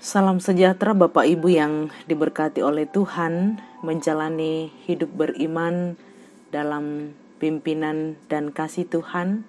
Salam sejahtera Bapak Ibu yang diberkati oleh Tuhan, menjalani hidup beriman dalam pimpinan dan kasih Tuhan.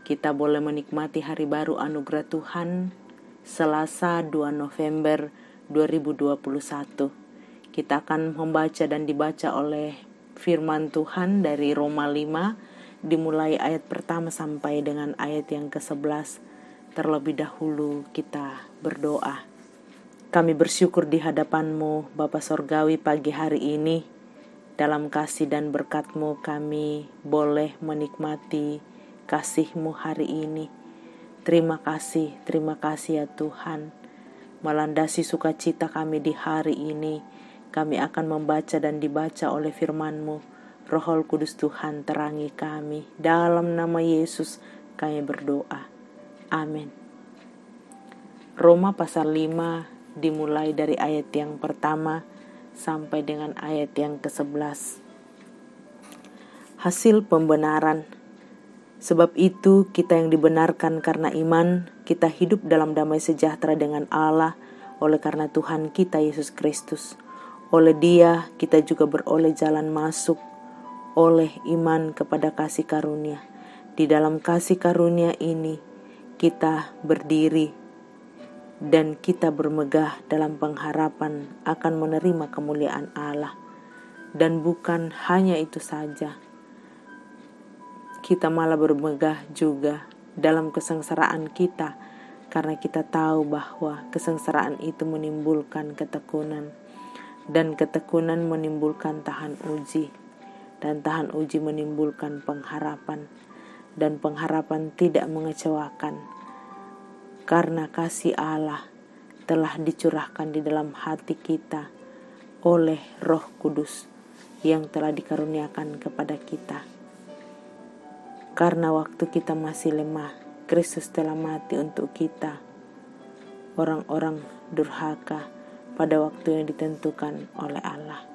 Kita boleh menikmati hari baru anugerah Tuhan, Selasa 2 November 2021. Kita akan membaca dan dibaca oleh firman Tuhan dari Roma 5, dimulai ayat pertama sampai dengan ayat yang ke-11. Terlebih dahulu kita berdoa. Kami bersyukur di hadapan-Mu, Bapa Sorgawi, pagi hari ini. Dalam kasih dan berkat-Mu kami boleh menikmati kasih-Mu hari ini. Terima kasih ya Tuhan. Melandasi sukacita kami di hari ini, kami akan membaca dan dibaca oleh firman-Mu. Roh Kudus Tuhan terangi kami. Dalam nama Yesus kami berdoa. Amin. Roma pasal 5 dimulai dari ayat yang pertama sampai dengan ayat yang ke-11. Hasil pembenaran. Sebab itu kita yang dibenarkan karena iman, kita hidup dalam damai sejahtera dengan Allah oleh karena Tuhan kita Yesus Kristus. Oleh Dia kita juga beroleh jalan masuk oleh iman kepada kasih karunia. Di dalam kasih karunia ini kita berdiri dan kita bermegah dalam pengharapan akan menerima kemuliaan Allah. Dan bukan hanya itu saja, kita malah bermegah juga dalam kesengsaraan kita, karena kita tahu bahwa kesengsaraan itu menimbulkan ketekunan, dan ketekunan menimbulkan tahan uji, dan tahan uji menimbulkan pengharapan, dan pengharapan tidak mengecewakan, karena kasih Allah telah dicurahkan di dalam hati kita oleh Roh Kudus yang telah dikaruniakan kepada kita. Karena waktu kita masih lemah, Kristus telah mati untuk kita, orang-orang durhaka, pada waktu yang ditentukan oleh Allah.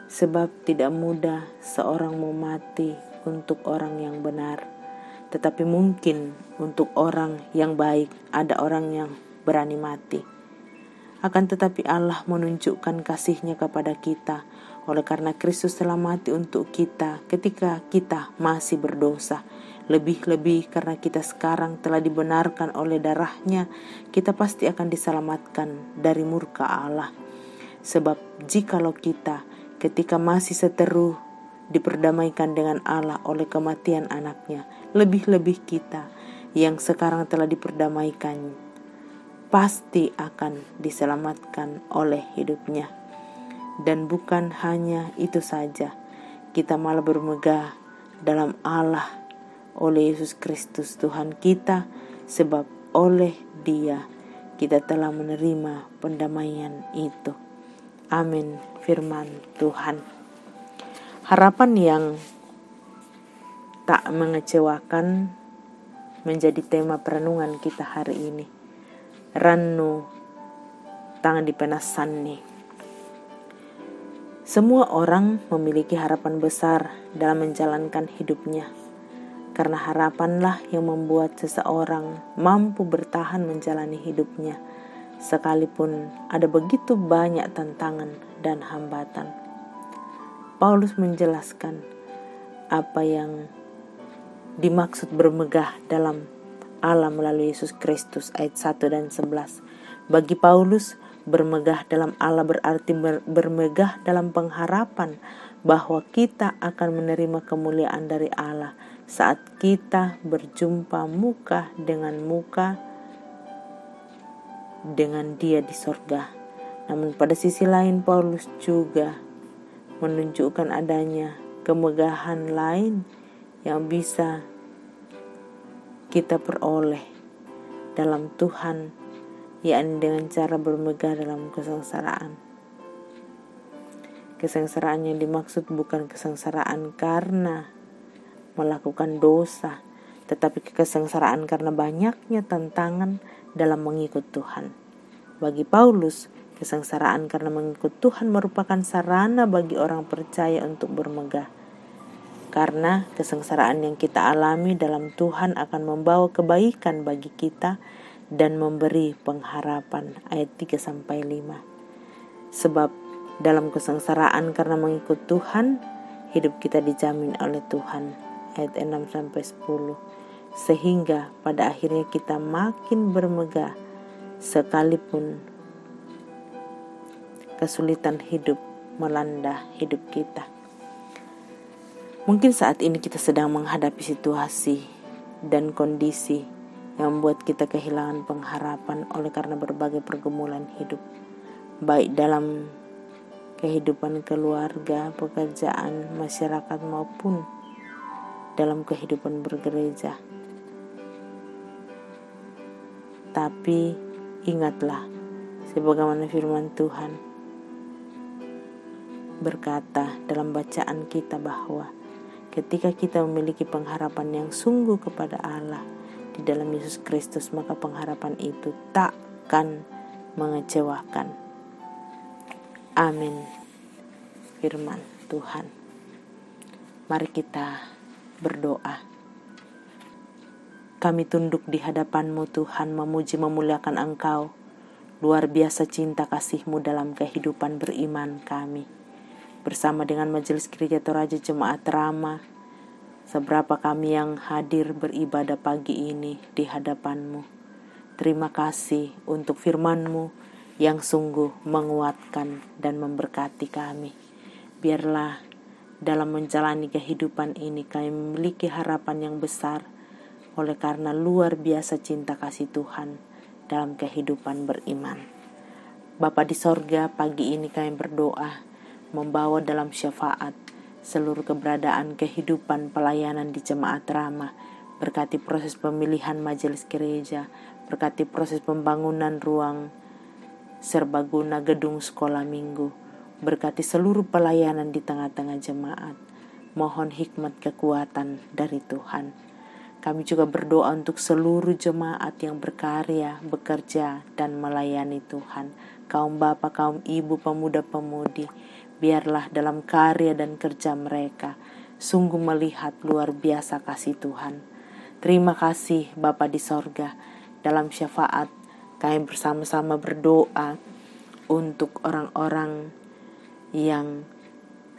Sebab tidak mudah seorang mau mati untuk orang yang benar, tetapi mungkin untuk orang yang baik ada orang yang berani mati. Akan tetapi Allah menunjukkan kasih-Nya kepada kita oleh karena Kristus telah mati untuk kita ketika kita masih berdosa. Lebih-lebih karena kita sekarang telah dibenarkan oleh darah-Nya, kita pasti akan diselamatkan dari murka Allah. Sebab jikalau kita ketika masih seteru diperdamaikan dengan Allah oleh kematian anaknya, lebih-lebih kita yang sekarang telah diperdamaikan pasti akan diselamatkan oleh hidupnya. Dan bukan hanya itu saja, kita malah bermegah dalam Allah oleh Yesus Kristus Tuhan kita, sebab oleh Dia kita telah menerima pendamaian itu. Amin. Firman Tuhan. Harapan yang tak mengecewakan menjadi tema perenungan kita hari ini. Rannu tangan di penasan nih. Semua orang memiliki harapan besar dalam menjalankan hidupnya, karena harapanlah yang membuat seseorang mampu bertahan menjalani hidupnya, sekalipun ada begitu banyak tantangan dan hambatan. Paulus menjelaskan apa yang dimaksud bermegah dalam Allah melalui Yesus Kristus, ayat 1 dan 11. Bagi Paulus, bermegah dalam Allah berarti bermegah dalam pengharapan bahwa kita akan menerima kemuliaan dari Allah saat kita berjumpa muka dengan Dia di sorga. Namun pada sisi lain Paulus juga menunjukkan adanya kemegahan lain yang bisa kita peroleh dalam Tuhan, yakni dengan cara bermegah dalam kesengsaraan. Kesengsaraan yang dimaksud bukan kesengsaraan karena melakukan dosa, tetapi kesengsaraan karena banyaknya tantangan dalam mengikut Tuhan. Bagi Paulus, kesengsaraan karena mengikut Tuhan merupakan sarana bagi orang percaya untuk bermegah. Karena kesengsaraan yang kita alami dalam Tuhan akan membawa kebaikan bagi kita dan memberi pengharapan. Ayat 3-5. Sebab dalam kesengsaraan karena mengikut Tuhan, hidup kita dijamin oleh Tuhan. Ayat 6-10. Sehingga pada akhirnya kita makin bermegah sekalipun kesulitan hidup melanda hidup kita. Mungkin saat ini kita sedang menghadapi situasi dan kondisi yang membuat kita kehilangan pengharapan oleh karena berbagai pergumulan hidup, baik dalam kehidupan keluarga, pekerjaan, masyarakat maupun dalam kehidupan bergereja. Tapi ingatlah, sebagaimana firman Tuhan berkata dalam bacaan kita bahwa ketika kita memiliki pengharapan yang sungguh kepada Allah di dalam Yesus Kristus, maka pengharapan itu takkan mengecewakan. Amin. Firman Tuhan. Mari kita berdoa. Kami tunduk di hadapan-Mu Tuhan, memuji memuliakan Engkau. Luar biasa cinta kasih-Mu dalam kehidupan beriman kami. Bersama dengan Majelis Gereja Toraja Jemaat Rama, seberapa kami yang hadir beribadah pagi ini di hadapan-Mu. Terima kasih untuk firman-Mu yang sungguh menguatkan dan memberkati kami. Biarlah dalam menjalani kehidupan ini kami memiliki harapan yang besar oleh karena luar biasa cinta kasih Tuhan dalam kehidupan beriman. Bapa di sorga, pagi ini kami berdoa membawa dalam syafaat seluruh keberadaan kehidupan pelayanan di Jemaat Rama. Berkati proses pemilihan majelis gereja, berkati proses pembangunan ruang serbaguna gedung sekolah minggu, berkati seluruh pelayanan di tengah-tengah jemaat. Mohon hikmat kekuatan dari Tuhan. Kami juga berdoa untuk seluruh jemaat yang berkarya, bekerja, dan melayani Tuhan. Kaum bapa, kaum ibu, pemuda-pemudi, biarlah dalam karya dan kerja mereka sungguh melihat luar biasa kasih Tuhan. Terima kasih Bapa di sorga. Dalam syafaat kami bersama-sama berdoa untuk orang-orang yang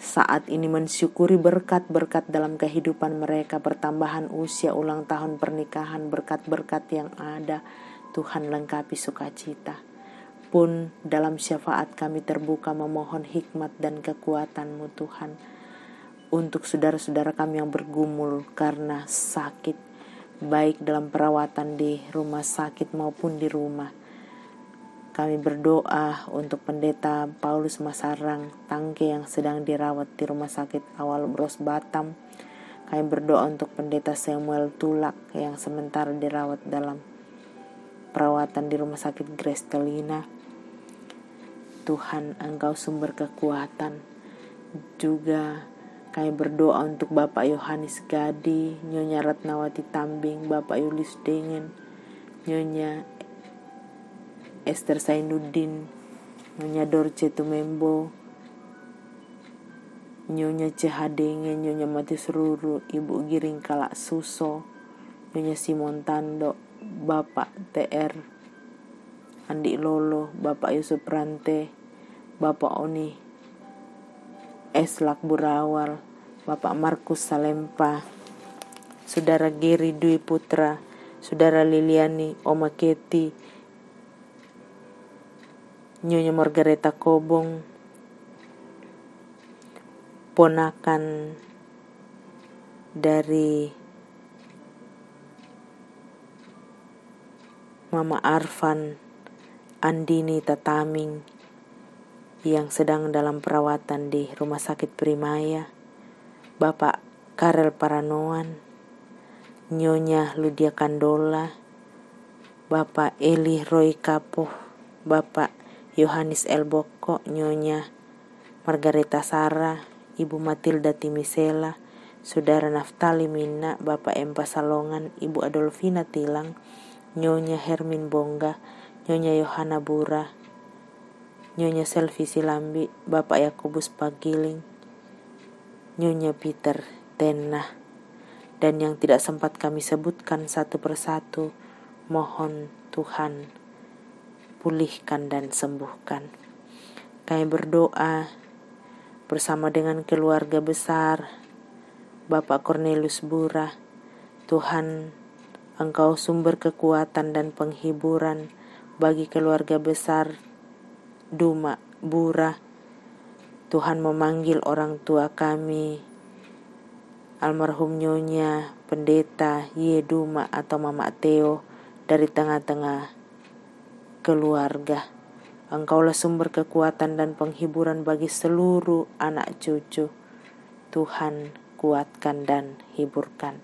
saat ini mensyukuri berkat-berkat dalam kehidupan mereka, pertambahan usia, ulang tahun pernikahan, berkat-berkat yang ada. Tuhan lengkapi sukacita. Pun dalam syafaat kami terbuka memohon hikmat dan kekuatan-Mu Tuhan untuk saudara-saudara kami yang bergumul karena sakit, baik dalam perawatan di rumah sakit maupun di rumah. Kami berdoa untuk Pendeta Paulus Masarang Tangke yang sedang dirawat di Rumah Sakit Awal Bros Batam. Kami berdoa untuk Pendeta Samuel Tulak yang sementara dirawat dalam perawatan di Rumah Sakit Grace Telina. Tuhan, Engkau sumber kekuatan. Juga kami berdoa untuk Bapak Yohanes Gadi, Nyonya Ratnawati Tambing, Bapak Yulius Dengen, Nyonya Esther Sainuddin, Nyonya Dorce Tumembo, Nyonya Cehadengen, Nyonya Matius Ruru, Ibu Giring Kalak Suso, Nyonya Simon Tando, Bapak TR Andi Lolo, Bapak Yusuf Rante, Bapak Oni Eslak Burawal, Bapak Markus Salempa, Saudara Geri Dwi Putra, Saudara Liliani Oma Keti, Nyonya Margareta Kobong, ponakan dari Mama Arfan, Andini Tataming yang sedang dalam perawatan di Rumah Sakit Primaya, Bapak Karel Paranoan, Nyonya Ludia Kandola, Bapak Eli Roy Kapoh, Bapak Yohanes Elboko, Nyonya Margareta Sara, Ibu Matilda Timisela, Saudara Naftali Mina, Bapak Empa Salongan, Ibu Adolfina Tilang, Nyonya Hermin Bongga, Nyonya Yohana Bura, Nyonya Selvi Silambi, Bapak Yakobus Pagiling, Nyonya Peter Tenah, dan yang tidak sempat kami sebutkan satu persatu, mohon Tuhan pulihkan dan sembuhkan. Kami berdoa bersama dengan keluarga besar Bapak Cornelius Bura. Tuhan, Engkau sumber kekuatan dan penghiburan bagi keluarga besar Duma Bura. Tuhan memanggil orang tua kami, almarhum Nyonya Pendeta Ye Duma atau Mama Theo, dari tengah-tengah keluarga. Engkaulah sumber kekuatan dan penghiburan bagi seluruh anak cucu. Tuhan, kuatkan dan hiburkan.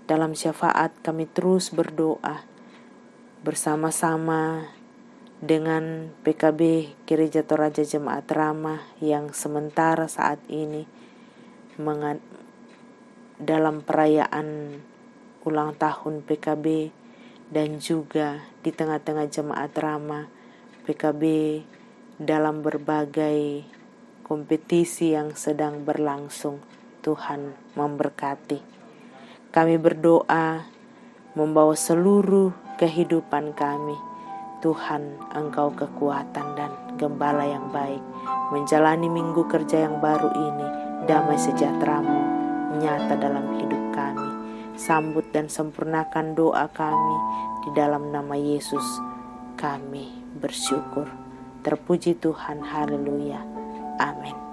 Dalam syafaat kami terus berdoa bersama-sama dengan PKB Gereja Toraja Jemaat Ramah yang sementara saat ini dalam perayaan ulang tahun PKB, dan juga di tengah-tengah Jemaat Ramah PKB dalam berbagai kompetisi yang sedang berlangsung. Tuhan memberkati. Kami berdoa membawa seluruh kehidupan kami. Tuhan, Engkau kekuatan dan gembala yang baik. Menjalani minggu kerja yang baru ini, damai sejahtera-Mu nyata dalam hidup kami. Sambut dan sempurnakan doa kami. Di dalam nama Yesus kami bersyukur. Terpuji Tuhan, haleluya, amin.